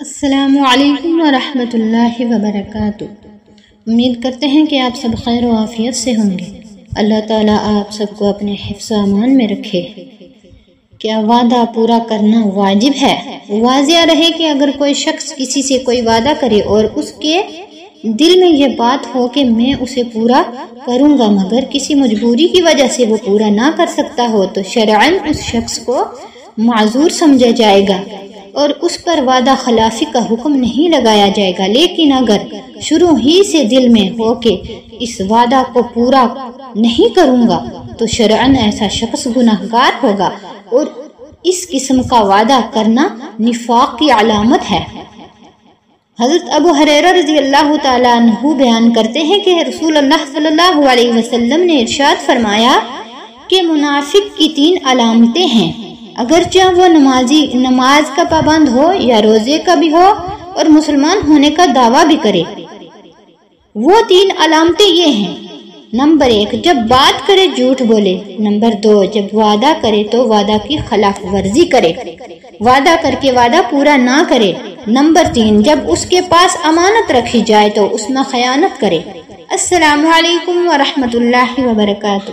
السلام علیکم ورحمۃ اللہ وبرکاتہ۔ امید کرتے ہیں کہ آپ سب خیر و عافیت سے ہوں گے۔ اللہ تعالیٰ آپ سب کو اپنے حفظ و امان میں رکھے۔ کیا وعدہ پورا کرنا واجب ہے؟ واضح رہے کہ اگر کوئی شخص کسی سے کوئی وعدہ کرے اور اس کے دل میں یہ بات ہو کہ میں اسے پورا کروں گا مگر کسی مجبوری کی وجہ سے وہ پورا نہ کر سکتا ہو تو شرعاً اس شخص کو معذور سمجھا جائے گا اور اس پر وعدہ خلافی کا حکم نہیں لگایا جائے گا۔ لیکن اگر شروع ہی سے دل میں ہو کہ اس وعدہ کو پورا نہیں کروں گا تو شرعاً ایسا شخص گناہگار ہوگا اور اس قسم کا وعدہ کرنا نفاق کی علامت ہے۔ حضرت ابو ہریرہ رضی اللہ تعالیٰ عنہ بیان کرتے ہیں کہ رسول اللہ صلی اللہ علیہ وسلم نے ارشاد فرمایا کہ منافق کی 3 علامتیں ہیں، اگرچہ وہ نماز کا پابند ہو یا روزے کا بھی ہو اور مسلمان ہونے کا دعویٰ بھی کرے۔ وہ 3 علامتیں یہ ہیں: نمبر 1، جب بات کرے جھوٹ بولے۔ نمبر 2، جب وعدہ کرے تو وعدہ کی خلاف ورزی کرے، وعدہ کر کے وعدہ پورا نہ کرے۔ نمبر 3، جب اس کے پاس امانت رکھی جائے تو اس میں خیانت کرے۔ السلام علیکم ورحمۃ اللہ وبرکاتہ۔